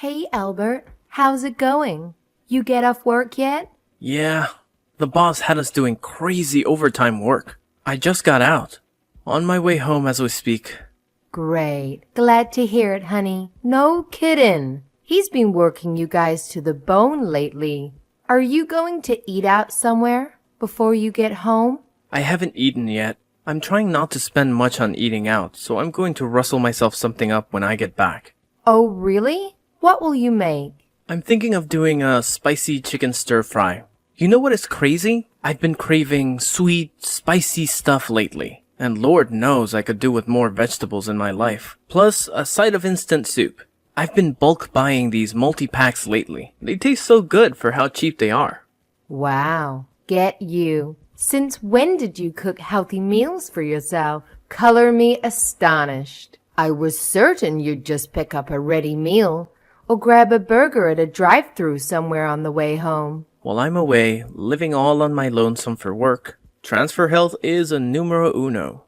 Hey, Albert. How's it going? You get off work yet? Yeah, the boss had us doing crazy overtime work. I just got out. On my way home as we speak. Great. Glad to hear it, honey. No kiddin'. He's been working you guys to the bone lately. Are you going to eat out somewhere before you get home? I haven't eaten yet. I'm trying not to spend much on eating out, so I'm going to rustle myself something up when I get back. Oh, really? What will you make? I'm thinking of doing a spicy chicken stir fry. You know what is crazy? I've been craving sweet, spicy stuff lately. And Lord knows I could do with more vegetables in my life. Plus, a side of instant soup. I've been bulk buying these multi-packs lately. They taste so good for how cheap they are. Wow. Get you. Since when did you cook healthy meals for yourself? Color me astonished. I was certain you'd just pick up a ready meal or grab a burger at a drive-thru somewhere on the way home. While I'm away, living all on my lonesome for work, Transfer Health is a numero uno.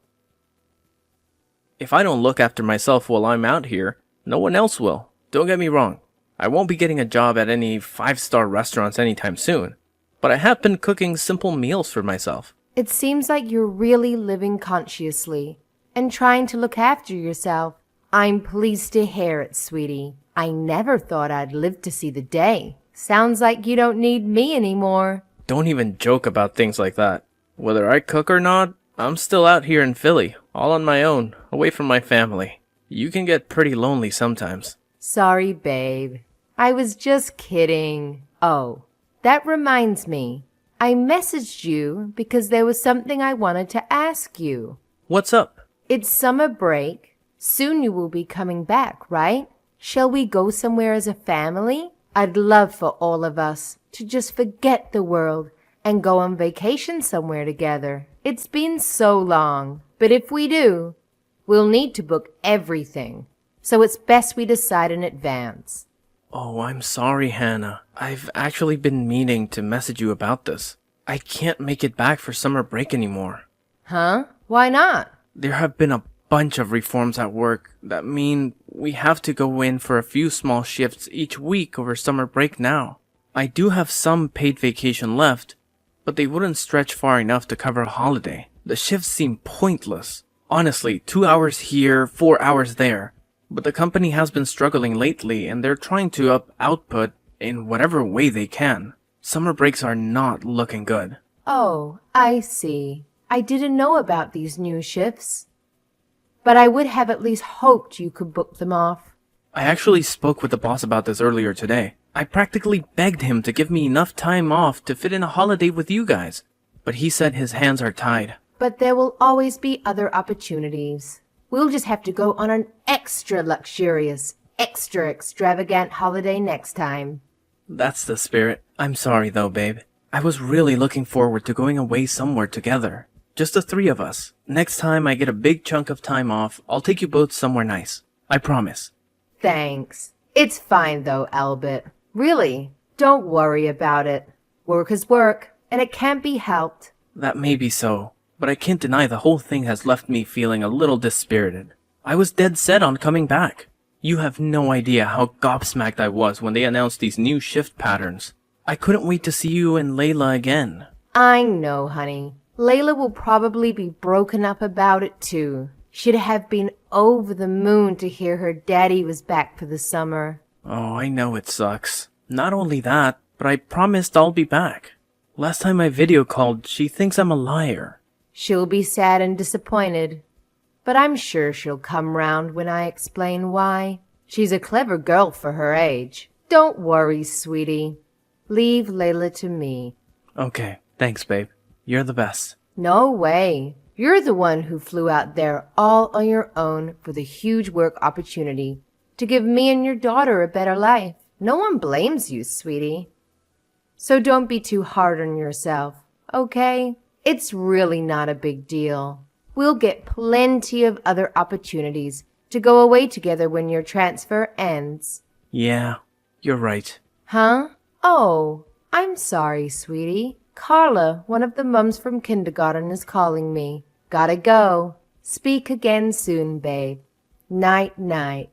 If I don't look after myself while I'm out here, no one else will. Don't get me wrong. I won't be getting a job at any 5-star restaurants anytime soon. But I have been cooking simple meals for myself. It seems like you're really living consciously and trying to look after yourself. I'm pleased to hear it, sweetie. I never thought I'd live to see the day. Sounds like you don't need me anymore. Don't even joke about things like that. Whether I cook or not, I'm still out here in Philly, all on my own, away from my family. You can get pretty lonely sometimes. Sorry, babe. I was just kidding. Oh, that reminds me. I messaged you because there was something I wanted to ask you. What's up? It's summer break. Soon you will be coming back, right? Shall we go somewhere as a family? I'd love for all of us to just forget the world and go on vacation somewhere together. It's been so long, but if we do, we'll need to book everything. So it's best we decide in advance. Oh, I'm sorry, Hannah. I've actually been meaning to message you about this. I can't make it back for summer break anymore. Huh? Why not? There have been a bunch of reforms at work that mean we have to go in for a few small shifts each week over summer break now. I do have some paid vacation left, but they wouldn't stretch far enough to cover a holiday. The shifts seem pointless. Honestly, 2 hours here, 4 hours there. But the company has been struggling lately and they're trying to up output in whatever way they can. Summer breaks are not looking good. Oh, I see. I didn't know about these new shifts. But I would have at least hoped you could book them off. I actually spoke with the boss about this earlier today. I practically begged him to give me enough time off to fit in a holiday with you guys. But he said his hands are tied. But there will always be other opportunities. We'll just have to go on an extra luxurious, extra extravagant holiday next time. That's the spirit. I'm sorry though, babe. I was really looking forward to going away somewhere together. Just the three of us. Next time I get a big chunk of time off, I'll take you both somewhere nice. I promise. Thanks. It's fine though, Albert. Really, don't worry about it. Work is work, and it can't be helped. That may be so, but I can't deny the whole thing has left me feeling a little dispirited. I was dead set on coming back. You have no idea how gobsmacked I was when they announced these new shift patterns. I couldn't wait to see you and Layla again. I know, honey. Layla will probably be broken up about it too. She'd have been over the moon to hear her daddy was back for the summer. Oh, I know it sucks. Not only that, but I promised I'll be back. Last time I video called, she thinks I'm a liar. She'll be sad and disappointed. But I'm sure she'll come round when I explain why. She's a clever girl for her age. Don't worry, sweetie. Leave Layla to me. Okay, thanks, babe. You're the best. No way. You're the one who flew out there all on your own for the huge work opportunity to give me and your daughter a better life. No one blames you, sweetie. So don't be too hard on yourself, okay? It's really not a big deal. We'll get plenty of other opportunities to go away together when your transfer ends. Yeah, you're right. Huh? Oh, I'm sorry, sweetie. Carla, one of the mums from kindergarten, is calling me. Gotta go. Speak again soon, babe. Night, night.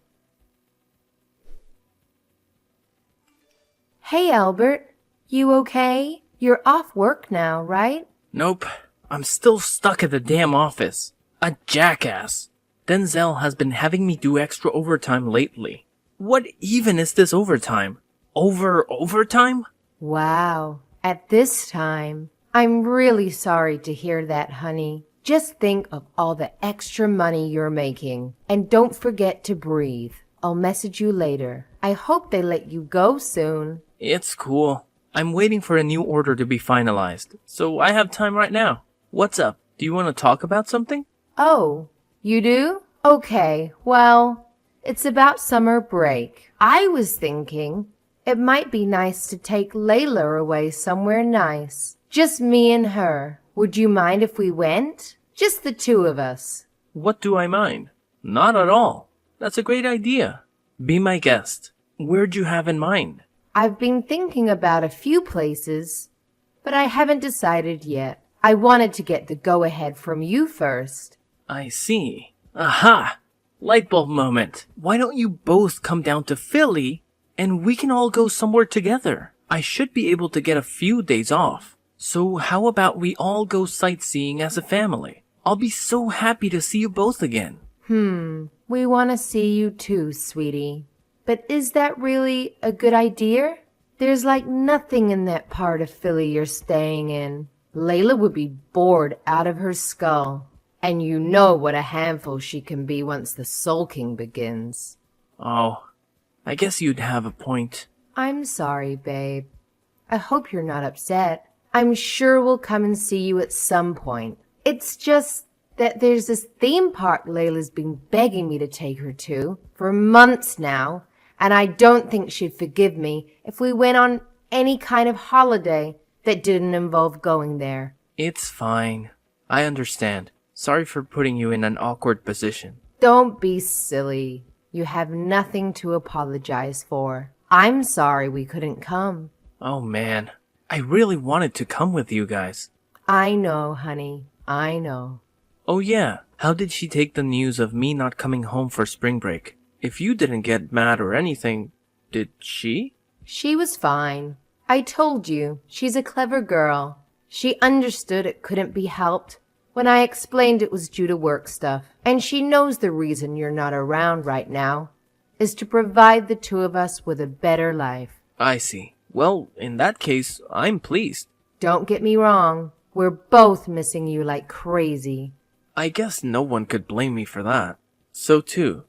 Hey, Albert. You okay? You're off work now, right? Nope. I'm still stuck at the damn office. A jackass. Denzel has been having me do extra overtime lately. What even is this overtime? Overtime? Wow. At this time. I'm really sorry to hear that, honey. Just think of all the extra money you're making. And don't forget to breathe. I'll message you later. I hope they let you go soon. It's cool. I'm waiting for a new order to be finalized, so I have time right now. What's up? Do you want to talk about something? Oh, you do? Okay, well, it's about summer break. I was thinking it might be nice to take Layla away somewhere nice. Just me and her. Would you mind if we went? Just the two of us. What do I mind? Not at all. That's a great idea. Be my guest. Where'd you have in mind? I've been thinking about a few places, but I haven't decided yet. I wanted to get the go-ahead from you first. I see. Aha! Light bulb moment. Why don't you both come down to Philly and we can all go somewhere together? I should be able to get a few days off. So how about we all go sightseeing as a family? I'll be so happy to see you both again. We want to see you too, sweetie. But is that really a good idea? There's like nothing in that part of Philly you're staying in. Layla would be bored out of her skull. And you know what a handful she can be once the sulking begins. Oh, I guess you'd have a point. I'm sorry, babe. I hope you're not upset. I'm sure we'll come and see you at some point. It's just that there's this theme park Layla's been begging me to take her to for months now. And I don't think she'd forgive me if we went on any kind of holiday that didn't involve going there. It's fine. I understand. Sorry for putting you in an awkward position. Don't be silly. You have nothing to apologize for. I'm sorry we couldn't come. Oh man, I really wanted to come with you guys. I know, honey. I know. Oh yeah, how did she take the news of me not coming home for spring break? If you didn't get mad or anything, did she? She was fine. I told you, she's a clever girl. She understood it couldn't be helped when I explained it was due to work stuff. And she knows the reason you're not around right now is to provide the two of us with a better life. I see. Well, in that case, I'm pleased. Don't get me wrong. We're both missing you like crazy. I guess no one could blame me for that. So too.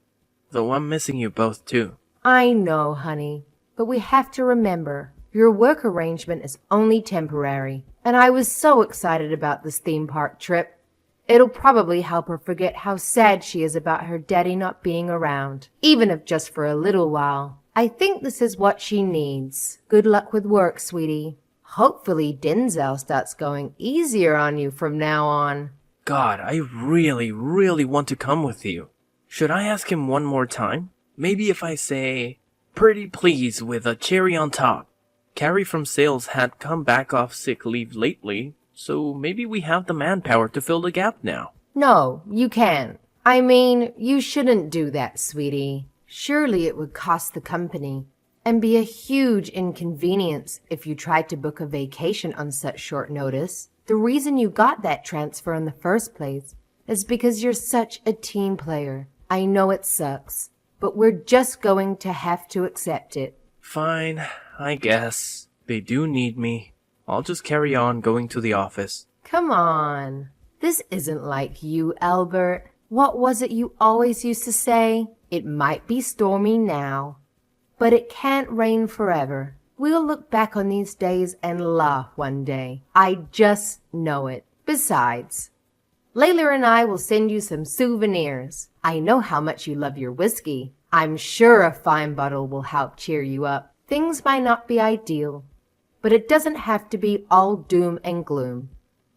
Though I'm missing you both too. I know, honey. But we have to remember, your work arrangement is only temporary. And I was so excited about this theme park trip. It'll probably help her forget how sad she is about her daddy not being around, even if just for a little while. I think this is what she needs. Good luck with work, sweetie. Hopefully Denzel starts going easier on you from now on. God, I really want to come with you. Should I ask him one more time? Maybe if I say, pretty please with a cherry on top. Carrie from sales had come back off sick leave lately, so maybe we have the manpower to fill the gap now. No, you can't. I mean, you shouldn't do that, sweetie. Surely it would cost the company and be a huge inconvenience if you tried to book a vacation on such short notice. The reason you got that transfer in the first place is because you're such a team player. I know it sucks, but we're just going to have to accept it. Fine, I guess. They do need me. I'll just carry on going to the office. Come on. This isn't like you, Albert. What was it you always used to say? It might be stormy now, but it can't rain forever. We'll look back on these days and laugh one day. I just know it. Besides, Layla and I will send you some souvenirs. I know how much you love your whiskey. I'm sure a fine bottle will help cheer you up. Things might not be ideal, but it doesn't have to be all doom and gloom.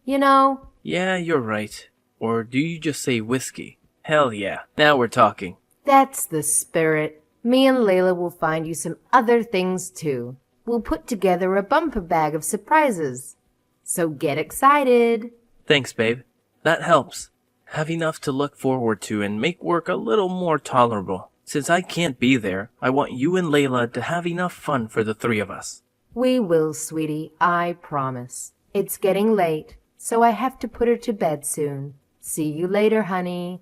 You know? Yeah, you're right. Or do you just say whiskey? Hell yeah, now we're talking. That's the spirit. Me and Layla will find you some other things too. We'll put together a bumper bag of surprises. So get excited. Thanks, babe. That helps. Have enough to look forward to and make work a little more tolerable. Since I can't be there, I want you and Layla to have enough fun for the three of us. We will, sweetie, I promise. It's getting late, so I have to put her to bed soon. See you later, honey.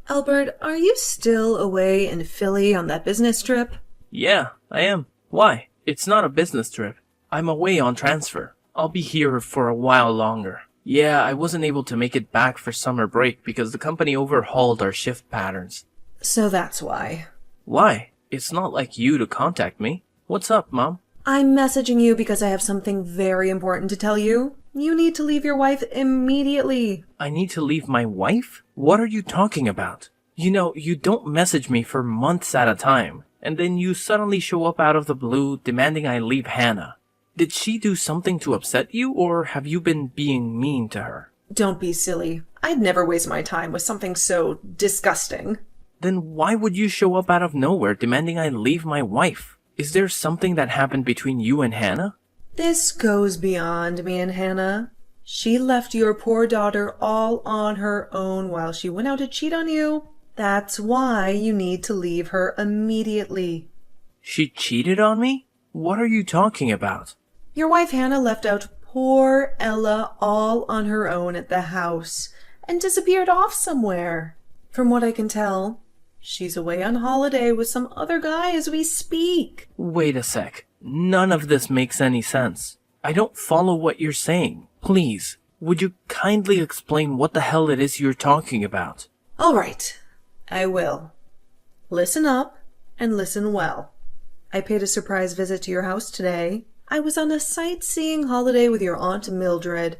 Albert, are you still away in Philly on that business trip? Yeah, I am. Why? It's not a business trip. I'm away on transfer. I'll be here for a while longer. Yeah, I wasn't able to make it back for summer break because the company overhauled our shift patterns. So that's why. Why? It's not like you to contact me. What's up, Mom? I'm messaging you because I have something very important to tell you. You need to leave your wife immediately. I need to leave my wife? What are you talking about? You know, you don't message me for months at a time, and then you suddenly show up out of the blue demanding I leave Hannah. Did she do something to upset you, or have you been being mean to her? Don't be silly. I'd never waste my time with something so disgusting. Then why would you show up out of nowhere demanding I leave my wife? Is there something that happened between you and Hannah? This goes beyond me and Hannah. She left your poor daughter all on her own while she went out to cheat on you. That's why you need to leave her immediately. She cheated on me? What are you talking about? Your wife Hannah left out poor Ella all on her own at the house and disappeared off somewhere. From what I can tell, she's away on holiday with some other guy as we speak. Wait a sec. None of this makes any sense. I don't follow what you're saying. Please, would you kindly explain what the hell it is you're talking about? All right, I will. Listen up and listen well. I paid a surprise visit to your house today. I was on a sightseeing holiday with your Aunt Mildred,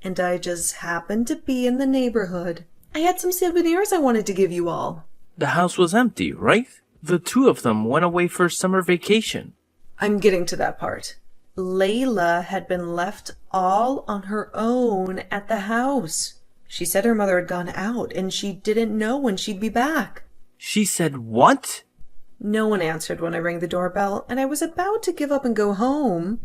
and I just happened to be in the neighborhood. I had some souvenirs I wanted to give you all. The house was empty, right? The two of them went away for summer vacation. I'm getting to that part. Layla had been left all on her own at the house. She said her mother had gone out and she didn't know when she'd be back. She said what? No one answered when I rang the doorbell, and I was about to give up and go home.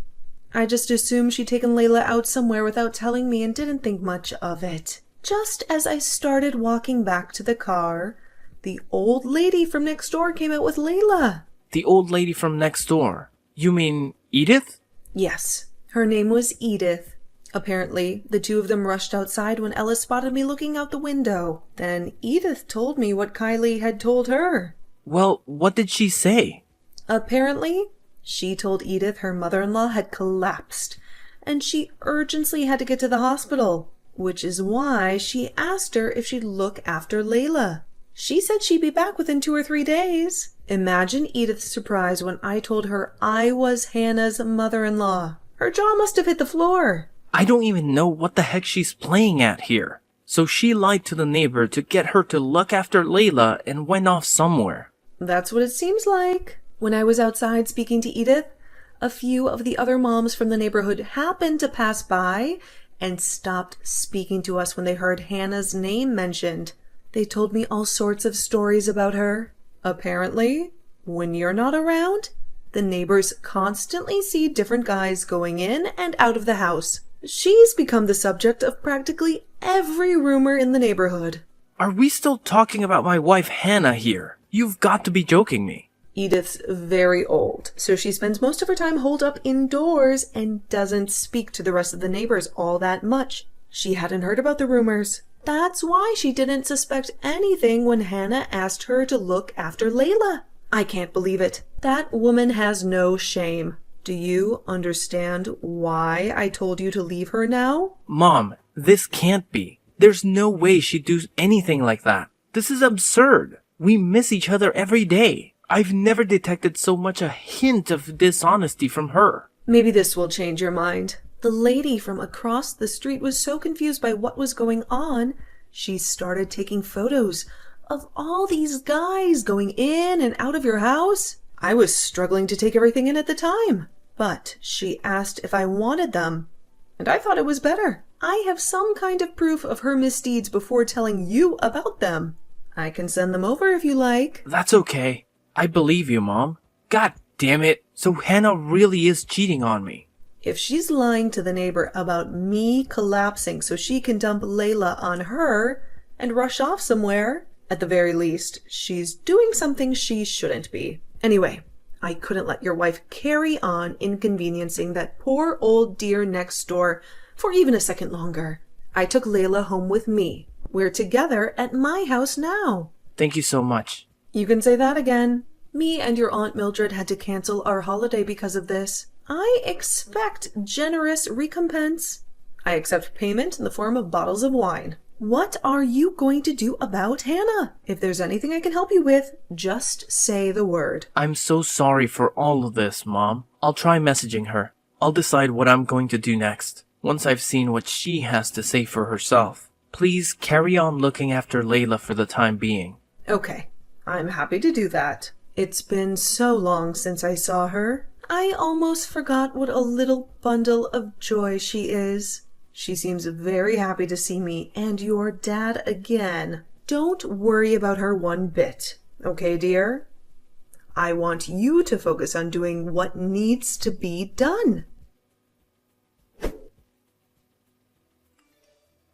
I just assumed she'd taken Layla out somewhere without telling me and didn't think much of it. Just as I started walking back to the car, the old lady from next door came out with Layla. The old lady from next door. You mean Edith? Yes, her name was Edith. Apparently, the two of them rushed outside when Ella spotted me looking out the window. Then Edith told me what Kylie had told her. Well, what did she say? Apparently, she told Edith her mother-in-law had collapsed, and she urgently had to get to the hospital, which is why she asked her if she'd look after Layla. She said she'd be back within 2 or 3 days. Imagine Edith's surprise when I told her I was Hannah's mother-in-law. Her jaw must have hit the floor. I don't even know what the heck she's playing at here. So she lied to the neighbor to get her to look after Layla and went off somewhere. That's what it seems like. When I was outside speaking to Edith, a few of the other moms from the neighborhood happened to pass by and stopped speaking to us when they heard Hannah's name mentioned. They told me all sorts of stories about her. Apparently, when you're not around, the neighbors constantly see different guys going in and out of the house. She's become the subject of practically every rumor in the neighborhood. Are we still talking about my wife Hannah here? You've got to be joking me. Edith's very old, so she spends most of her time holed up indoors and doesn't speak to the rest of the neighbors all that much. She hadn't heard about the rumors. That's why she didn't suspect anything when Hannah asked her to look after Layla. I can't believe it. That woman has no shame. Do you understand why I told you to leave her now? Mom, this can't be. There's no way she'd do anything like that. This is absurd. We miss each other every day. I've never detected so much a hint of dishonesty from her. Maybe this will change your mind. The lady from across the street was so confused by what was going on, she started taking photos of all these guys going in and out of your house. I was struggling to take everything in at the time, but she asked if I wanted them, and I thought it was better. I have some kind of proof of her misdeeds before telling you about them. I can send them over if you like. That's okay. I believe you, Mom. God damn it. So Hannah really is cheating on me. If she's lying to the neighbor about me collapsing so she can dump Layla on her and rush off somewhere, at the very least, she's doing something she shouldn't be. Anyway, I couldn't let your wife carry on inconveniencing that poor old dear next door for even a second longer. I took Layla home with me. We're together at my house now. Thank you so much. You can say that again. Me and your Aunt Mildred had to cancel our holiday because of this. I expect generous recompense. I accept payment in the form of bottles of wine. What are you going to do about Hannah? If there's anything I can help you with, just say the word. I'm so sorry for all of this, Mom. I'll try messaging her. I'll decide what I'm going to do next, once I've seen what she has to say for herself. Please carry on looking after Layla for the time being. Okay, I'm happy to do that. It's been so long since I saw her. I almost forgot what a little bundle of joy she is. She seems very happy to see me and your dad again. Don't worry about her one bit, okay, dear? I want you to focus on doing what needs to be done.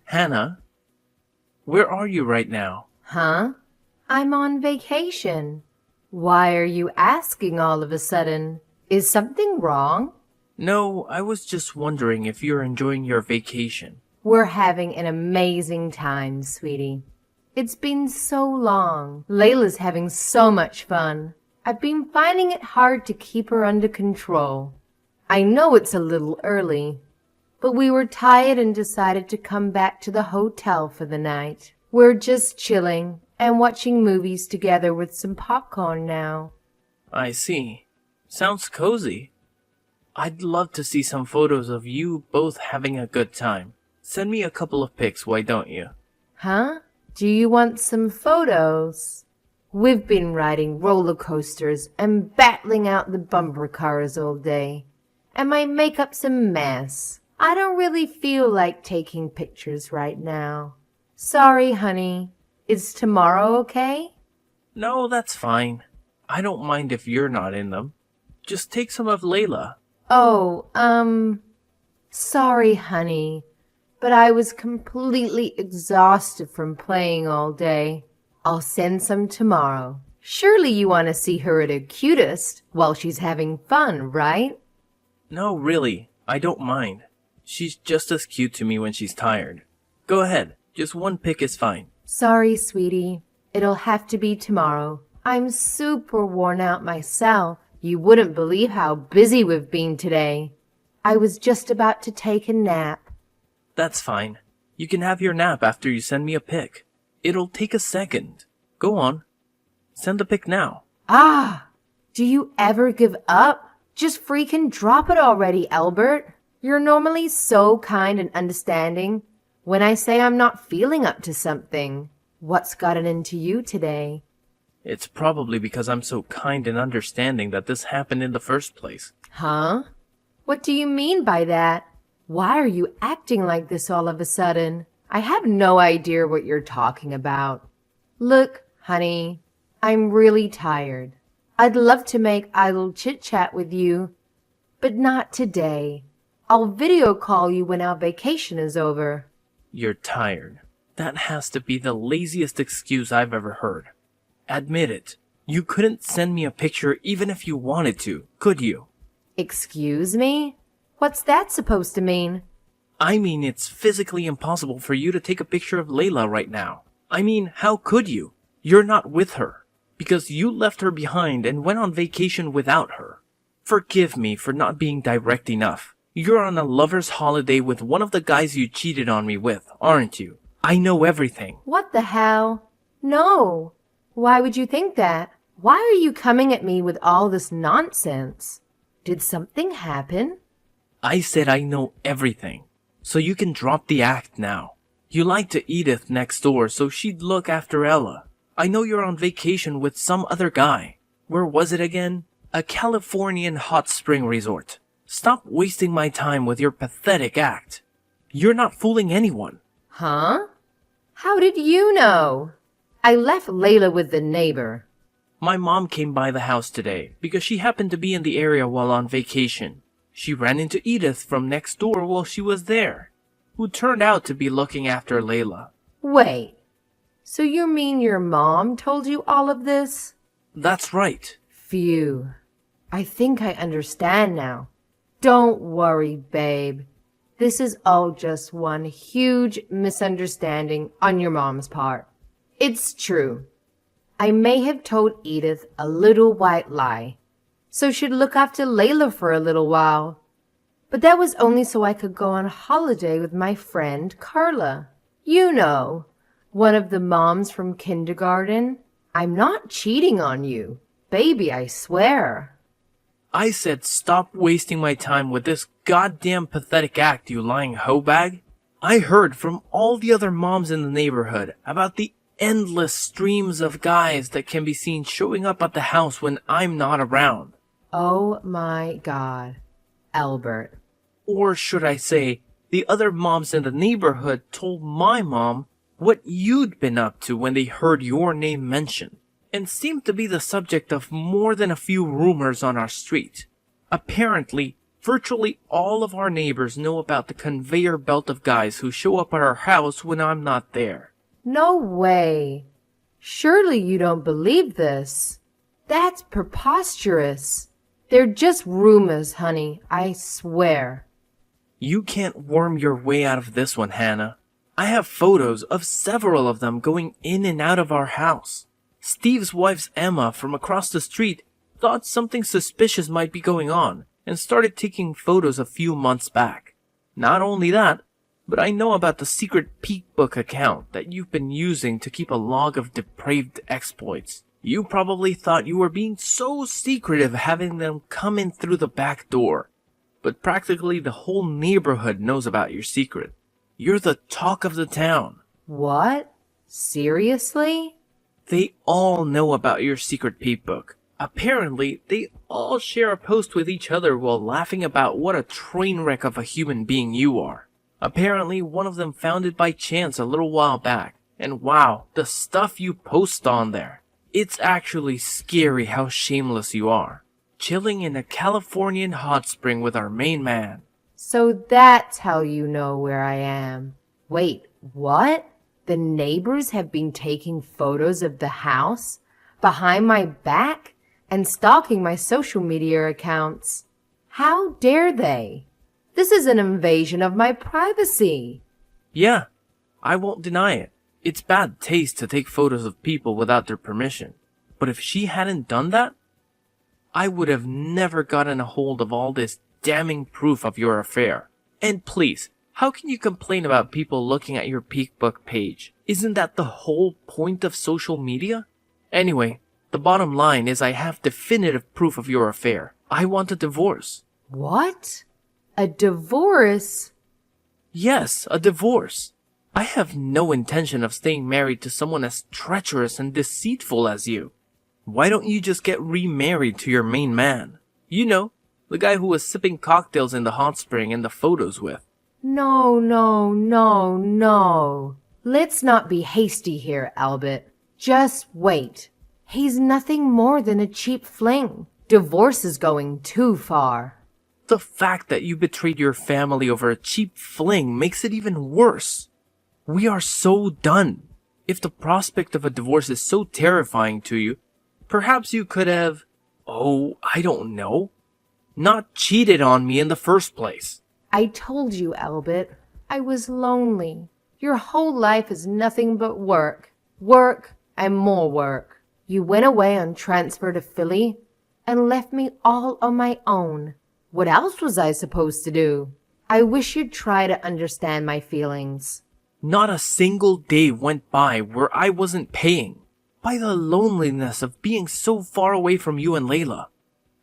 Hannah, where are you right now? Huh? I'm on vacation. Why are you asking all of a sudden? Is something wrong? No, I was just wondering if you're enjoying your vacation. We're having an amazing time, sweetie. It's been so long. Layla's having so much fun. I've been finding it hard to keep her under control. I know it's a little early, but we were tired and decided to come back to the hotel for the night. We're just chilling and watching movies together with some popcorn now. I see. Sounds cozy. I'd love to see some photos of you both having a good time. Send me a couple of pics, why don't you? Huh? Do you want some photos? We've been riding roller coasters and battling out the bumper cars all day. And my makeup's a mess. I don't really feel like taking pictures right now. Sorry, honey. Is tomorrow okay? No, that's fine. I don't mind if you're not in them. Just take some of Layla. Oh, sorry, honey, but I was completely exhausted from playing all day. I'll send some tomorrow. Surely you want to see her at her cutest while she's having fun, right? No, really, I don't mind. She's just as cute to me when she's tired. Go ahead, just one pic is fine. Sorry, sweetie. It'll have to be tomorrow. I'm super worn out myself. You wouldn't believe how busy we've been today. I was just about to take a nap. That's fine. You can have your nap after you send me a pic. It'll take a second. Go on. Send the pic now. Ah! Do you ever give up? Just freaking drop it already, Albert. You're normally so kind and understanding when I say I'm not feeling up to something. What's gotten into you today? It's probably because I'm so kind and understanding that this happened in the first place. Huh? What do you mean by that? Why are you acting like this all of a sudden? I have no idea what you're talking about. Look, honey, I'm really tired. I'd love to make idle chit-chat with you, but not today. I'll video call you when our vacation is over. You're tired. That has to be the laziest excuse I've ever heard. Admit it. You couldn't send me a picture even if you wanted to, could you? Excuse me? What's that supposed to mean? I mean, it's physically impossible for you to take a picture of Layla right now. I mean, how could you? You're not with her, because you left her behind and went on vacation without her. Forgive me for not being direct enough. You're on a lover's holiday with one of the guys you cheated on me with, aren't you? I know everything. What the hell? No. Why would you think that? Why are you coming at me with all this nonsense? Did something happen? I said I know everything, so you can drop the act now. You lied to Edith next door so she'd look after Ella. I know you're on vacation with some other guy. Where was it again? A Californian hot spring resort. Stop wasting my time with your pathetic act. You're not fooling anyone. Huh? How did you know? I left Layla with the neighbor. My mom came by the house today because she happened to be in the area while on vacation. She ran into Edith from next door while she was there, who turned out to be looking after Layla. Wait, so you mean your mom told you all of this? That's right. Phew. I think I understand now. Don't worry, babe. This is all just one huge misunderstanding on your mom's part. It's true. I may have told Edith a little white lie, so she'd look after Layla for a little while. But that was only so I could go on holiday with my friend Carla. You know, one of the moms from kindergarten. I'm not cheating on you, baby, I swear. I said stop wasting my time with this goddamn pathetic act, you lying hoe bag. I heard from all the other moms in the neighborhood about the endless streams of guys that can be seen showing up at the house when I'm not around. Oh my God, Albert. Or should I say, the other moms in the neighborhood told my mom what you'd been up to when they heard your name mentioned, and seemed to be the subject of more than a few rumors on our street. Apparently, virtually all of our neighbors know about the conveyor belt of guys who show up at our house when I'm not there. No way. Surely you don't believe this. That's preposterous. They're just rumors, honey, I swear. You can't worm your way out of this one, Hannah. I have photos of several of them going in and out of our house. Steve's wife's Emma from across the street thought something suspicious might be going on and started taking photos a few months back. Not only that, but I know about the secret Peekbook account that you've been using to keep a log of depraved exploits. You probably thought you were being so secretive having them come in through the back door, but practically the whole neighborhood knows about your secret. You're the talk of the town. What? Seriously? They all know about your secret Peekbook. Apparently, they all share a post with each other while laughing about what a train wreck of a human being you are. Apparently, one of them found it by chance a little while back, and wow, the stuff you post on there. It's actually scary how shameless you are. Chilling in a Californian hot spring with our main man. So that's how you know where I am. Wait, what? The neighbors have been taking photos of the house behind my back and stalking my social media accounts. How dare they? This is an invasion of my privacy. Yeah, I won't deny it. It's bad taste to take photos of people without their permission. But if she hadn't done that, I would have never gotten a hold of all this damning proof of your affair. And please, how can you complain about people looking at your Peekbook page? Isn't that the whole point of social media? Anyway, the bottom line is I have definitive proof of your affair. I want a divorce. What? A divorce? Yes, a divorce. I have no intention of staying married to someone as treacherous and deceitful as you. Why don't you just get remarried to your main man? You know, the guy who was sipping cocktails in the hot spring in the photos with. No, no, no, no. Let's not be hasty here, Albert. Just wait. He's nothing more than a cheap fling. Divorce is going too far. The fact that you betrayed your family over a cheap fling makes it even worse. We are so done. If the prospect of a divorce is so terrifying to you, perhaps you could have, I don't know, not cheated on me in the first place. I told you, Albert, I was lonely. Your whole life is nothing but work. Work and more work. You went away on transfer to Philly and left me all on my own. What else was I supposed to do? I wish you'd try to understand my feelings. Not a single day went by where I wasn't paying by the loneliness of being so far away from you and Layla.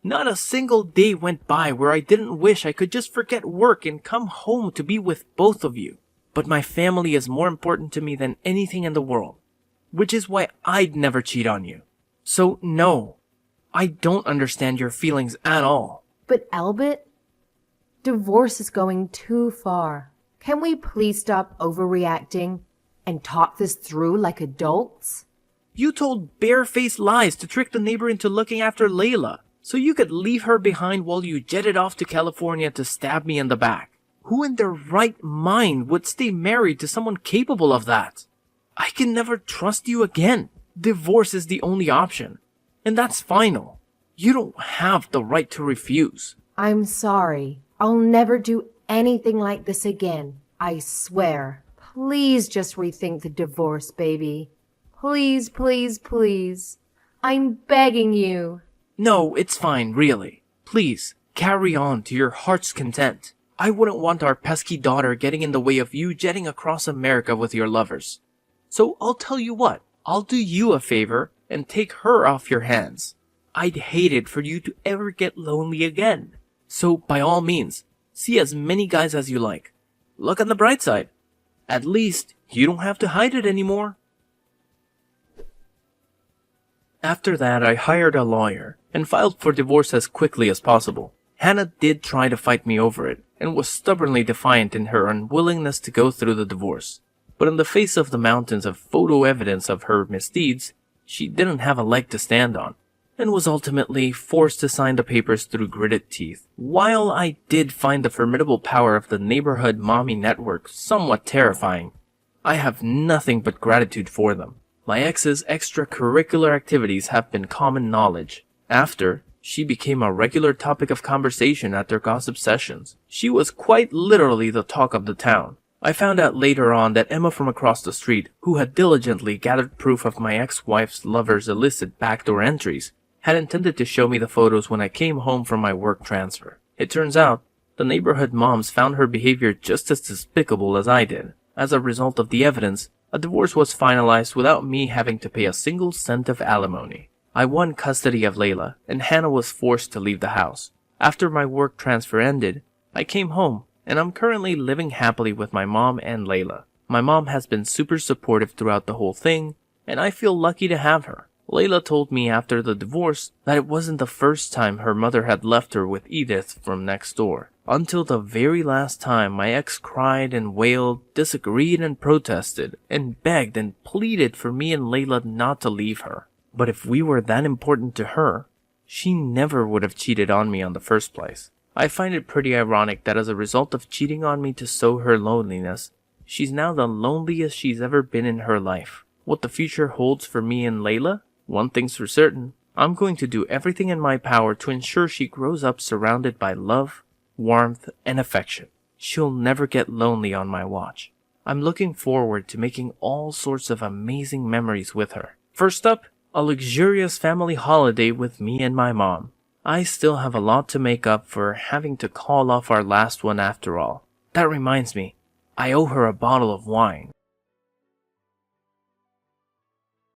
Not a single day went by where I didn't wish I could just forget work and come home to be with both of you. But my family is more important to me than anything in the world, which is why I'd never cheat on you. So no, I don't understand your feelings at all. But Albert, divorce is going too far. Can we please stop overreacting and talk this through like adults? You told barefaced lies to trick the neighbor into looking after Layla, so you could leave her behind while you jetted off to California to stab me in the back. Who in their right mind would stay married to someone capable of that? I can never trust you again. Divorce is the only option, and that's final. You don't have the right to refuse. I'm sorry. I'll never do anything like this again. I swear. Please just rethink the divorce, baby. Please, please, please. I'm begging you. No, it's fine, really. Please, carry on to your heart's content. I wouldn't want our pesky daughter getting in the way of you jetting across America with your lovers. So I'll tell you what, I'll do you a favor and take her off your hands. I'd hate it for you to ever get lonely again. So by all means, see as many guys as you like. Look on the bright side. At least, you don't have to hide it anymore. After that, I hired a lawyer and filed for divorce as quickly as possible. Hannah did try to fight me over it and was stubbornly defiant in her unwillingness to go through the divorce. But in the face of the mountains of photo evidence of her misdeeds, she didn't have a leg to stand on, and was ultimately forced to sign the papers through gritted teeth. While I did find the formidable power of the neighborhood mommy network somewhat terrifying, I have nothing but gratitude for them. My ex's extracurricular activities have been common knowledge. After, she became a regular topic of conversation at their gossip sessions. She was quite literally the talk of the town. I found out later on that Emma from across the street, who had diligently gathered proof of my ex-wife's lover's illicit backdoor entries, had intended to show me the photos when I came home from my work transfer. It turns out, the neighborhood moms found her behavior just as despicable as I did. As a result of the evidence, a divorce was finalized without me having to pay a single cent of alimony. I won custody of Layla, and Hannah was forced to leave the house. After my work transfer ended, I came home, and I'm currently living happily with my mom and Layla. My mom has been super supportive throughout the whole thing, and I feel lucky to have her. Layla told me after the divorce that it wasn't the first time her mother had left her with Edith from next door. Until the very last time my ex cried and wailed, disagreed and protested, and begged and pleaded for me and Layla not to leave her. But if we were that important to her, she never would have cheated on me in the first place. I find it pretty ironic that as a result of cheating on me to sow her loneliness, she's now the loneliest she's ever been in her life. What the future holds for me and Layla? One thing's for certain, I'm going to do everything in my power to ensure she grows up surrounded by love, warmth, and affection. She'll never get lonely on my watch. I'm looking forward to making all sorts of amazing memories with her. First up, a luxurious family holiday with me and my mom. I still have a lot to make up for having to call off our last one after all. That reminds me, I owe her a bottle of wine.